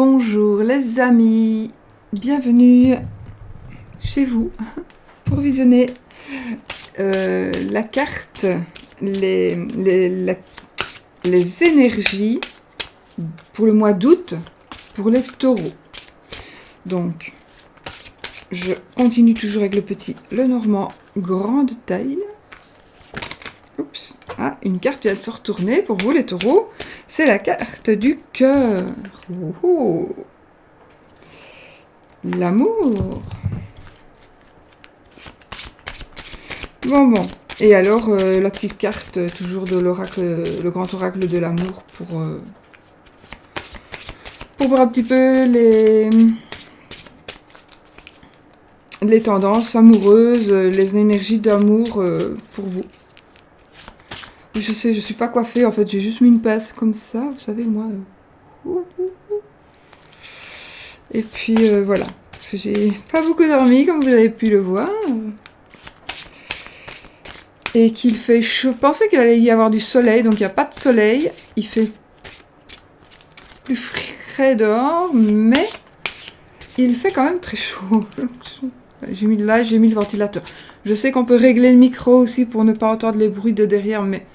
Bonjour les amis, bienvenue chez vous pour visionner la carte, les énergies pour le mois d'août pour les taureaux. Donc, je continue toujours avec le petit Lenormand grande taille. Oups, ah, une carte vient de se retourner pour vous les taureaux. C'est la carte du cœur. Oh, l'amour. Bon. Et alors, la petite carte, toujours de l'oracle, le grand oracle de l'amour pour voir un petit peu les tendances amoureuses, les énergies d'amour pour vous. Je sais, je suis pas coiffée, en fait, j'ai juste mis une pince comme ça, vous savez, moi. Et puis, voilà. Parce que j'ai pas beaucoup dormi, comme vous avez pu le voir. Et qu'il fait chaud. Je pensais qu'il allait y avoir du soleil, donc il n'y a pas de soleil. Il fait plus frais dehors, mais il fait quand même très chaud. J'ai mis le ventilateur. Je sais qu'on peut régler le micro aussi pour ne pas entendre les bruits de derrière, mais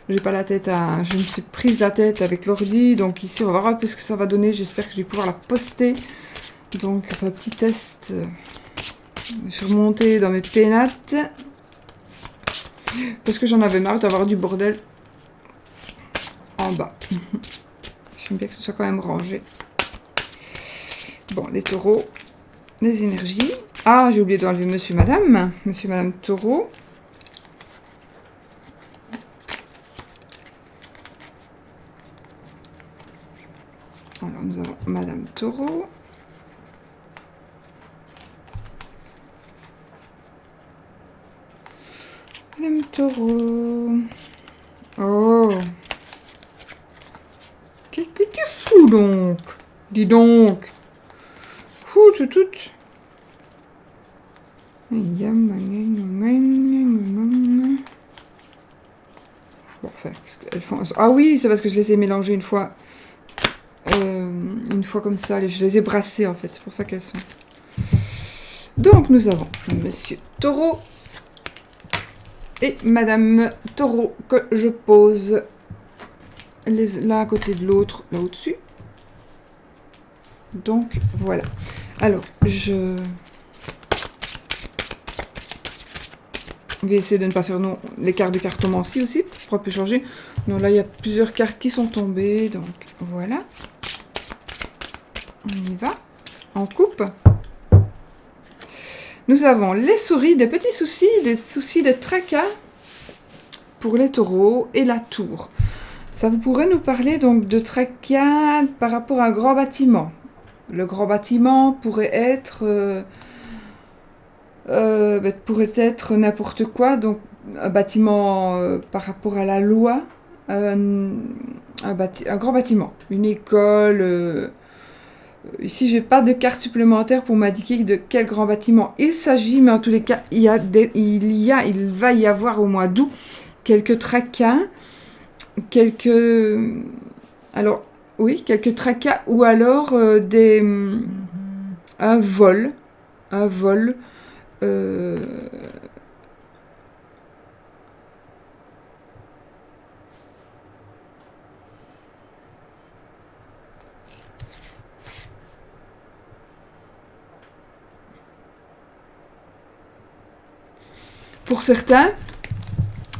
j'ai pas la tête à... Je me suis prise la tête avec l'ordi, donc ici on va voir un peu ce que ça va donner. J'espère que je vais pouvoir la poster. Donc un petit test. Je suis remontée dans mes pénates. Parce que j'en avais marre d'avoir du bordel en bas. J'aime bien que ce soit quand même rangé. Bon, les taureaux, les énergies. Ah, j'ai oublié d'enlever monsieur, madame. Monsieur, madame taureau. Alors, nous avons madame taureau. Madame taureau. Oh. Qu'est-ce que tu fous donc? Dis donc. Fou, tout. Bon, enfin, elles font... Ah oui, c'est parce que je les ai mélangées une fois. Une fois comme ça. Je les ai brassées, en fait. C'est pour ça qu'elles sont... Donc, nous avons monsieur taureau. Et madame taureau que je pose l'un à côté de l'autre, là au-dessus. Donc, voilà. Alors, je vais essayer de ne pas faire les cartes de cartomancie aussi, pour un peu changer. Non, là, il y a plusieurs cartes qui sont tombées, donc voilà. On y va. On coupe. Nous avons les souris, des petits soucis, des soucis de tracas pour les taureaux et la tour. Ça vous pourrait nous parler donc de tracas par rapport à un grand bâtiment. Le grand bâtiment pourrait être n'importe quoi, donc un bâtiment par rapport à la loi, un grand bâtiment, une école. Ici, j'ai pas de carte supplémentaire pour m'indiquer de quel grand bâtiment il s'agit, mais en tous les cas, il va y avoir au mois d'août quelques tracas, quelques tracas ou alors un vol. Pour certains,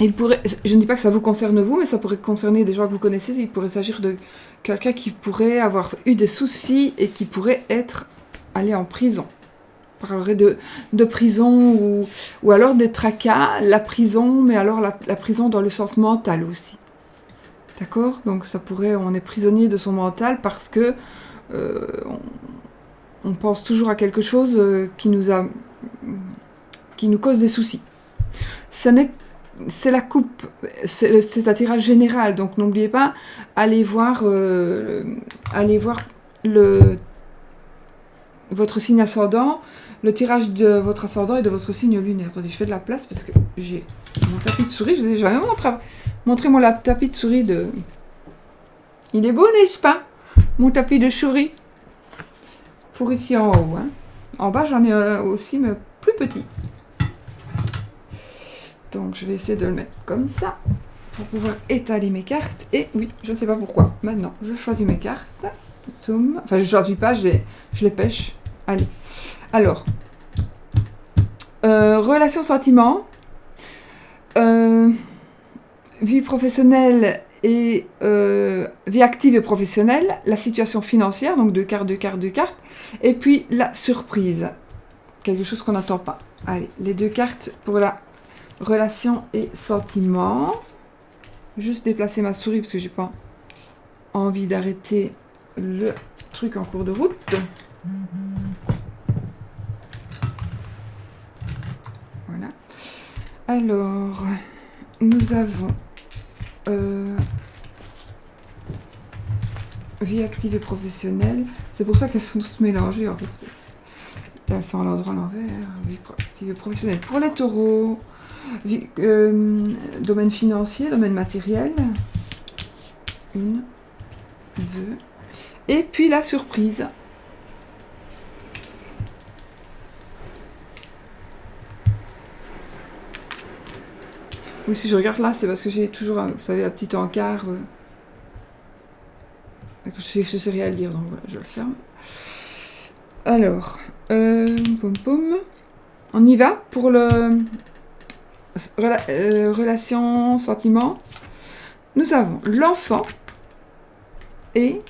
je ne dis pas que ça vous concerne vous, mais ça pourrait concerner des gens que vous connaissez. Il pourrait s'agir de quelqu'un qui pourrait avoir eu des soucis et qui pourrait être allé en prison. On parlerait de prison ou alors des tracas, la prison, mais alors la prison dans le sens mental aussi. D'accord? Donc ça pourrait, on est prisonnier de son mental parce que on pense toujours à quelque chose qui nous cause des soucis. C'est la coupe, c'est un tirage général, donc n'oubliez pas, allez voir votre signe ascendant, le tirage de votre ascendant et de votre signe lunaire. Attendez, je fais de la place parce que j'ai mon tapis de souris, je vous ai jamais montré mon tapis de souris de... Il est beau, n'est-ce pas? Mon tapis de souris. pour ici en haut. Hein. En bas, j'en ai un aussi, mais plus petit. Donc, je vais essayer de le mettre comme ça pour pouvoir étaler mes cartes. Et oui, je ne sais pas pourquoi. Maintenant, je choisis mes cartes. Zoom. Enfin, je ne choisis pas, je les pêche. Allez. Alors, relations sentiments, vie professionnelle et vie active et professionnelle, la situation financière, donc 2 cartes, 2 cartes, 2 cartes, et puis la surprise, quelque chose qu'on n'attend pas. Allez, les 2 cartes pour la relation et sentiments. Juste déplacer ma souris parce que j'ai pas envie d'arrêter le truc en cours de route. Voilà. Alors, nous avons vie active et professionnelle. C'est pour ça qu'elles sont toutes mélangées en fait. Elles sont à l'endroit à l'envers. Vie active et professionnelle. Pour les taureaux, domaine financier, domaine matériel. 1, 2. Et puis la surprise. Oui, si je regarde là, c'est parce que j'ai toujours, vous savez, un petit encart que je sais rien lire, donc voilà, je le ferme. Alors, on y va pour le relation, sentiment. Nous avons l'enfant et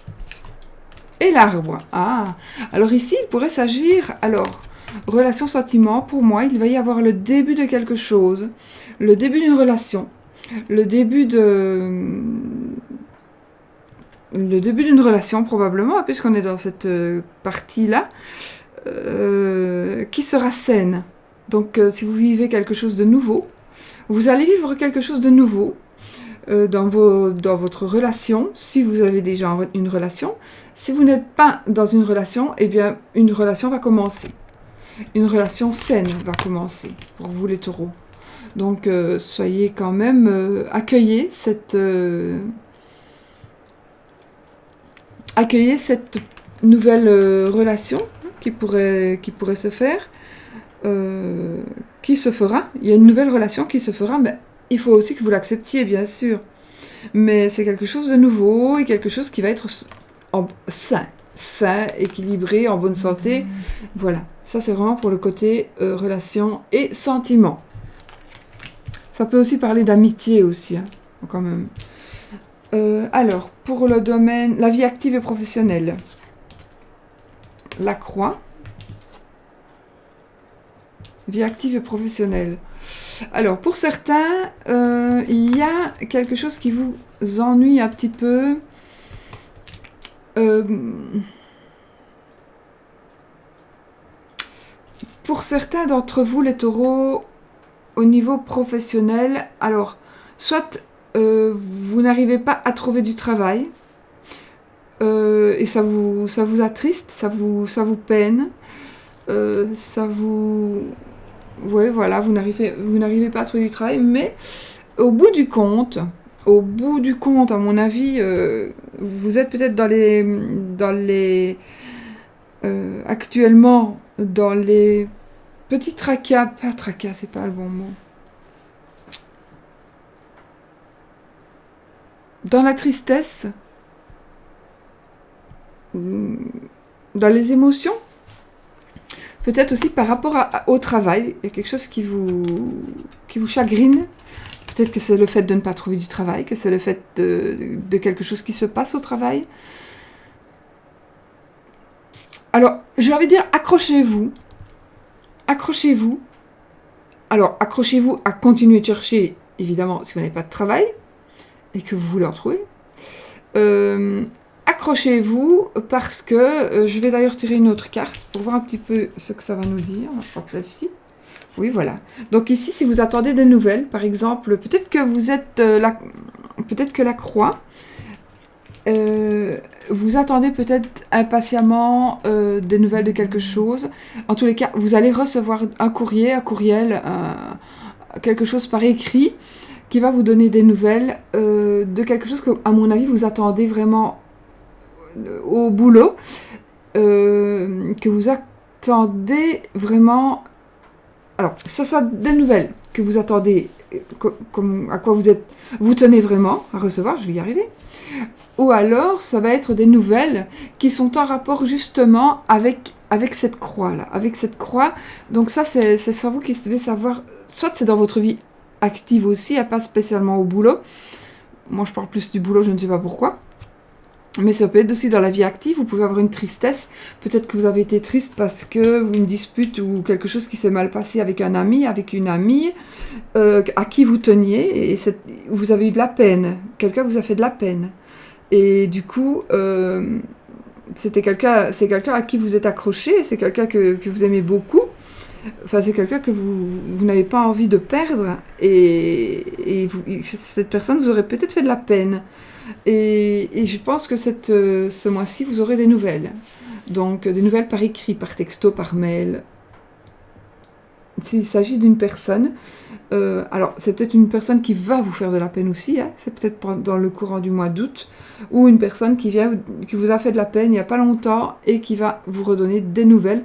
l'arbre. Ah, alors ici, il pourrait s'agir, alors, relation, sentiment, pour moi, il va y avoir le début de quelque chose, le début d'une relation, le début d'une relation probablement, puisqu'on est dans cette partie-là, qui sera saine. Donc, si vous vivez quelque chose de nouveau, vous allez vivre quelque chose de nouveau dans votre relation, si vous avez déjà une relation. Si vous n'êtes pas dans une relation, eh bien, une relation va commencer. Une relation saine va commencer pour vous les taureaux. Donc, soyez quand même... accueillez cette nouvelle relation qui pourrait se faire, qui se fera. Il y a une nouvelle relation qui se fera, mais il faut aussi que vous l'acceptiez, bien sûr. Mais c'est quelque chose de nouveau et quelque chose qui va être sain, équilibré, en bonne santé. Voilà, ça c'est vraiment pour le côté relation et sentiment. Ça peut aussi parler d'amitié aussi, hein, quand même. Alors, pour le domaine, la vie active et professionnelle, la croix, vie active et professionnelle. Alors, pour certains, il y a quelque chose qui vous ennuie un petit peu. Pour certains d'entre vous, les taureaux, au niveau professionnel, alors, soit vous n'arrivez pas à trouver du travail, et ça vous attriste, ça vous peine, ça vous... Ouais, voilà, vous n'arrivez pas à trouver du travail, mais au bout du compte, à mon avis, vous êtes peut-être actuellement dans les petits tracas, pas tracas, c'est pas le bon mot. Dans la tristesse, dans les émotions, peut-être aussi par rapport au travail, il y a quelque chose qui vous chagrine. Peut-être que c'est le fait de ne pas trouver du travail, que c'est le fait de quelque chose qui se passe au travail. Alors, j'ai envie de dire, accrochez-vous. Accrochez-vous. Alors, accrochez-vous à continuer de chercher, évidemment, si vous n'avez pas de travail et que vous voulez en trouver. Accrochez-vous parce que je vais d'ailleurs tirer une autre carte pour voir un petit peu ce que ça va nous dire. Je crois que celle-ci. Oui, voilà. Donc ici, si vous attendez des nouvelles, par exemple, peut-être que vous êtes peut-être que la croix, vous attendez peut-être impatiemment des nouvelles de quelque chose. En tous les cas, vous allez recevoir un courriel, quelque chose par écrit qui va vous donner des nouvelles de quelque chose que, à mon avis, vous attendez vraiment au boulot. que vous attendez vraiment... Alors, ce soit des nouvelles que vous attendez, à quoi vous tenez vraiment à recevoir, je vais y arriver. Ou alors, ça va être des nouvelles qui sont en rapport justement avec cette croix-là. Avec cette croix, donc ça, c'est vous qui devez savoir, soit c'est dans votre vie active aussi, pas spécialement au boulot. Moi, je parle plus du boulot, je ne sais pas pourquoi. Mais ça peut être aussi dans la vie active, vous pouvez avoir une tristesse. Peut-être que vous avez été triste parce que une dispute ou quelque chose qui s'est mal passé avec un ami, avec une amie, à qui vous teniez, et vous avez eu de la peine. Quelqu'un vous a fait de la peine. Et du coup, c'est quelqu'un à qui vous êtes accroché, c'est quelqu'un que vous aimez beaucoup. Enfin, c'est quelqu'un que vous n'avez pas envie de perdre. Et cette personne vous aurait peut-être fait de la peine. Et je pense que ce mois-ci, vous aurez des nouvelles. Donc, des nouvelles par écrit, par texto, par mail. S'il s'agit d'une personne, alors c'est peut-être une personne qui va vous faire de la peine aussi, hein, c'est peut-être dans le courant du mois d'août, ou une personne qui vous a fait de la peine il n'y a pas longtemps et qui va vous redonner des nouvelles,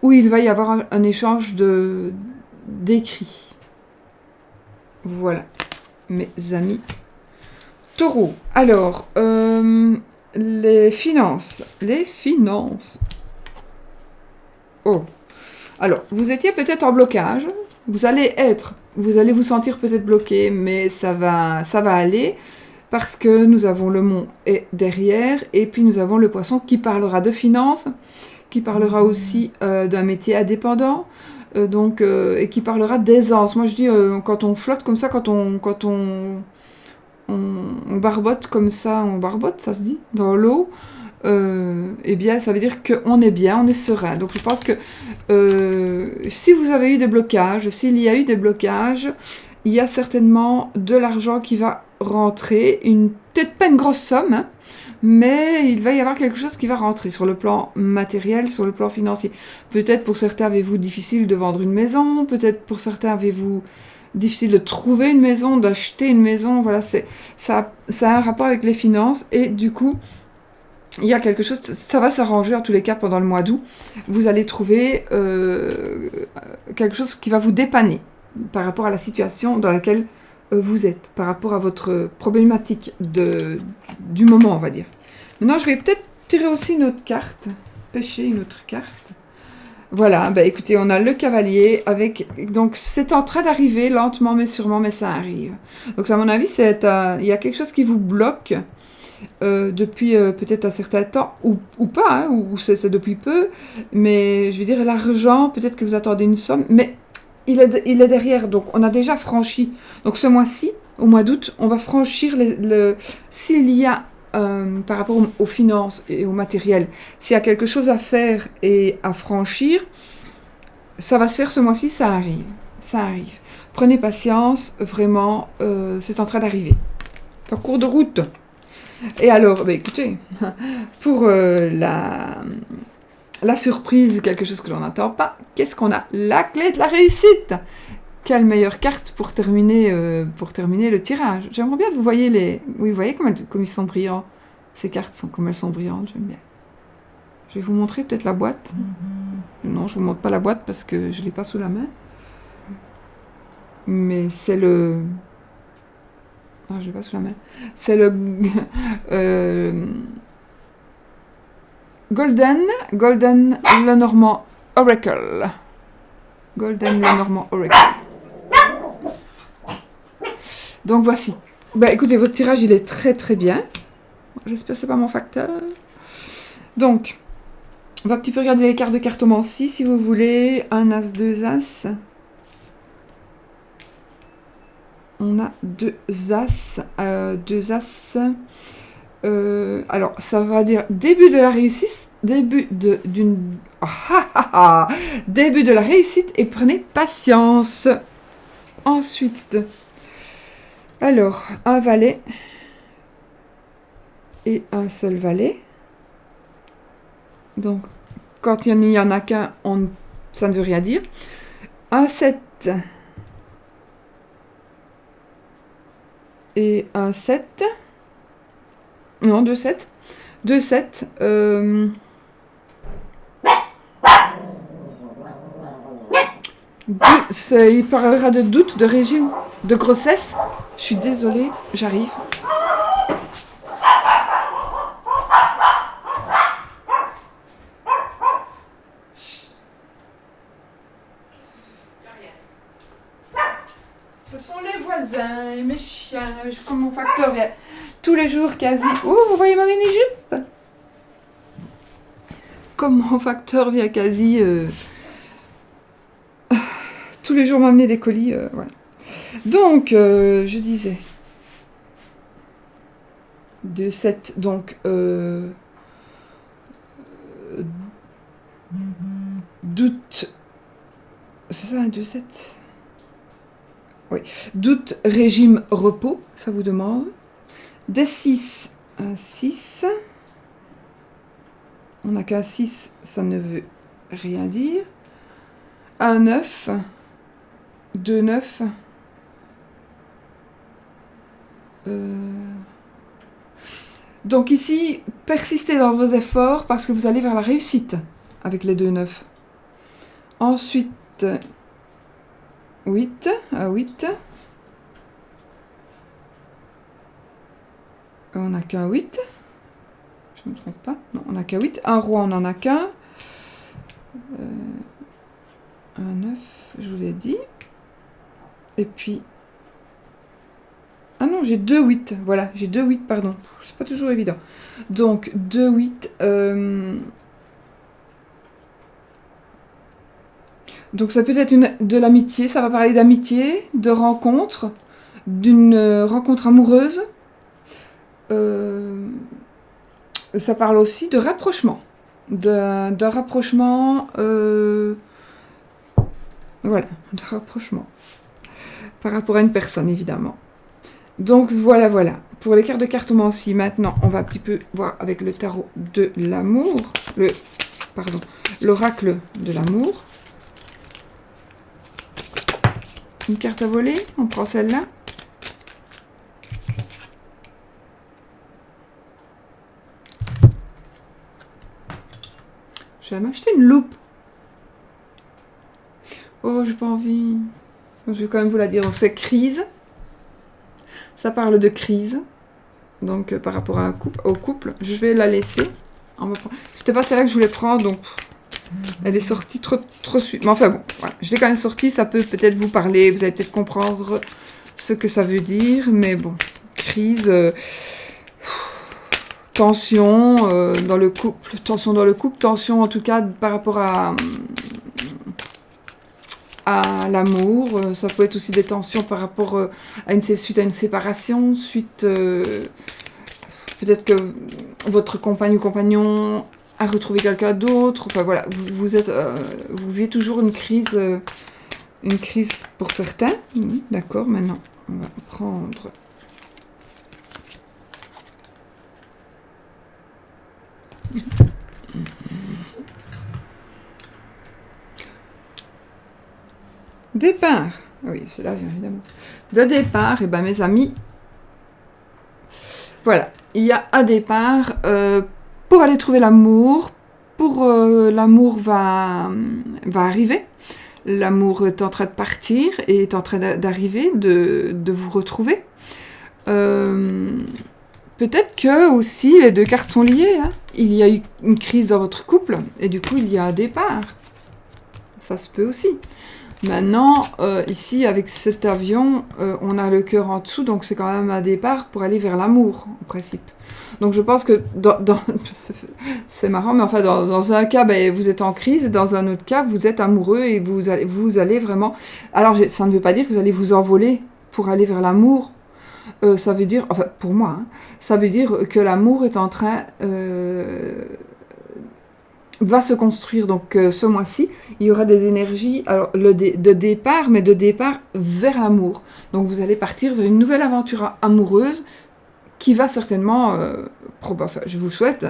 où il va y avoir un échange d'écrits. Voilà, mes amis Taureau. Alors, les finances. Oh. Alors, vous étiez peut-être en blocage. Vous allez vous sentir peut-être bloqué, mais ça va aller. Parce que nous avons le mont derrière, et puis nous avons le poisson qui parlera de finances, qui parlera aussi d'un métier indépendant, et qui parlera d'aisance. Moi je dis, quand on flotte comme ça, quand on barbote comme ça, ça se dit, dans l'eau, eh bien, ça veut dire qu'on est bien, on est serein. Donc, je pense que si vous avez eu des blocages, s'il y a eu des blocages, il y a certainement de l'argent qui va rentrer, peut-être pas une grosse somme, hein, mais il va y avoir quelque chose qui va rentrer sur le plan matériel, sur le plan financier. Peut-être pour certains avez-vous difficile de vendre une maison, peut-être pour certains avez-vous difficile de trouver une maison, d'acheter une maison, voilà, ça a un rapport avec les finances, et du coup, il y a quelque chose, ça va s'arranger en tous les cas pendant le mois d'août, vous allez trouver quelque chose qui va vous dépanner par rapport à la situation dans laquelle vous êtes, par rapport à votre problématique du moment, on va dire. Maintenant, je vais peut-être tirer aussi une autre carte, pêcher une autre carte. Voilà, bah écoutez, on a le cavalier donc c'est en train d'arriver lentement mais sûrement, mais ça arrive. Donc à mon avis, il y a quelque chose qui vous bloque depuis peut-être un certain temps, ou pas, hein, ou c'est depuis peu, mais je veux dire, l'argent, peut-être que vous attendez une somme, mais il est derrière, donc on a déjà franchi. Donc ce mois-ci, au mois d'août, on va franchir s'il y a par rapport aux finances et au matériel, s'il y a quelque chose à faire et à franchir, ça va se faire ce mois-ci, ça arrive. Prenez patience, vraiment, c'est en train d'arriver. En cours de route. Et alors, bah écoutez, pour la surprise, quelque chose que l'on n'attend pas, qu'est-ce qu'on a? La clé de la réussite. Quelle meilleure carte pour terminer le tirage. J'aimerais bien que vous voyez oui, vous voyez comme ils sont brillants. Ces cartes comme elles sont brillantes, j'aime bien. Je vais vous montrer peut-être la boîte. Non, je vous montre pas la boîte parce que je l'ai pas sous la main. Mais c'est le... Non, je l'ai pas sous la main. C'est le... Golden Lenormand Oracle. Golden Lenormand Oracle. Donc voici. Bah écoutez, votre tirage il est très très bien. J'espère que c'est pas mon facteur. Donc, on va un petit peu regarder les cartes de cartomancie si vous voulez. Un as, deux as. On a deux as. Alors, ça va dire début de la réussite. Début de la réussite et prenez patience. Ensuite, alors, un valet et un seul valet. Donc, quand il n'y en a qu'un, ça ne veut rien dire. Un 7 et un 7. Non, 2 7. 2 7. Il parlera de doute, de régime, de grossesse. Je suis désolée, j'arrive. Ce sont les voisins et mes chiens. Comme mon facteur vient tous les jours quasi. Oh, vous voyez ma mini-jupe? Comme mon facteur vient quasi tous les jours m'amener des colis. Voilà. Donc, je disais. 2,7. Donc, doute. C'est ça, un 2,7? Oui. Doute, régime, repos, ça vous demande. Des 6, un 6. On n'a qu'un 6, ça ne veut rien dire. Un 9. 2, 9. Donc ici, persistez dans vos efforts parce que vous allez vers la réussite avec les 2, 9. Ensuite, 8, à 8. On n'a qu'un 8. Je ne me trompe pas. Non, on n'a qu'un 8. Un roi, on n'en a qu'un. Un 9, je vous l'ai dit. Et puis... Ah non, j'ai 2 8. Voilà, j'ai 2 8, pardon. C'est pas toujours évident. Donc, 2 8... Donc ça peut être de l'amitié, ça va parler d'amitié, de rencontre, d'une rencontre amoureuse. Ça parle aussi de rapprochement. D'un rapprochement... voilà, de rapprochement. Par rapport à une personne, évidemment. Donc voilà, voilà. Pour les cartes de cartomancie, maintenant, on va un petit peu voir avec le tarot de l'amour. L'oracle de l'amour. Une carte à voler, on prend celle-là. Je vais m'acheter une loupe. Oh, j'ai pas envie. Je vais quand même vous la dire. C'est crise. Ça parle de crise. Donc, par rapport à au couple, je vais la laisser. C'était pas celle-là que je voulais prendre, donc elle est sortie trop suite. Mais enfin bon, voilà. Je l'ai quand même sortie. Ça peut peut-être vous parler. Vous allez peut-être comprendre ce que ça veut dire. Mais bon, crise... tension dans le couple, tension en tout cas par rapport à l'amour. Ça peut être aussi des tensions par rapport suite à une séparation, suite peut-être que votre compagne ou compagnon a retrouvé quelqu'un d'autre. Enfin voilà, vous vivez toujours une crise pour certains. D'accord, maintenant on va prendre... Départ. Oui, cela vient évidemment. De départ, et ben mes amis, voilà, il y a un départ pour aller trouver l'amour. L'amour va arriver. L'amour est en train de partir et est en train d'arriver, de vous retrouver. Peut-être que aussi les deux cartes sont liées. Hein. Il y a eu une crise dans votre couple et du coup il y a un départ. Ça se peut aussi. Maintenant, ici avec cet avion, on a le cœur en dessous, donc c'est quand même un départ pour aller vers l'amour en principe. Donc je pense que c'est marrant, mais enfin dans un cas ben, vous êtes en crise, dans un autre cas vous êtes amoureux et vous allez vraiment... Alors ça ne veut pas dire que vous allez vous envoler pour aller vers l'amour. Ça veut dire, enfin pour moi, hein, ça veut dire que l'amour est en train, va se construire. Donc ce mois-ci, il y aura des énergies, alors de départ, mais de départ vers l'amour. Donc vous allez partir vers une nouvelle aventure amoureuse qui va certainement, enfin, je vous souhaite,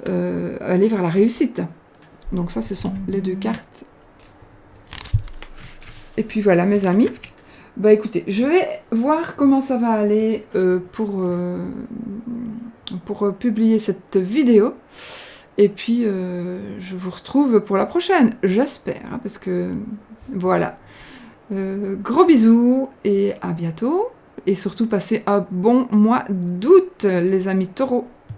aller vers la réussite. Donc ça, ce sont les deux cartes. Et puis voilà, mes amis. Bah écoutez, je vais voir comment ça va aller pour publier cette vidéo. Et puis, je vous retrouve pour la prochaine, j'espère. Hein, parce que Voilà. Gros bisous et à bientôt. Et surtout, passez un bon mois d'août, les amis taureaux.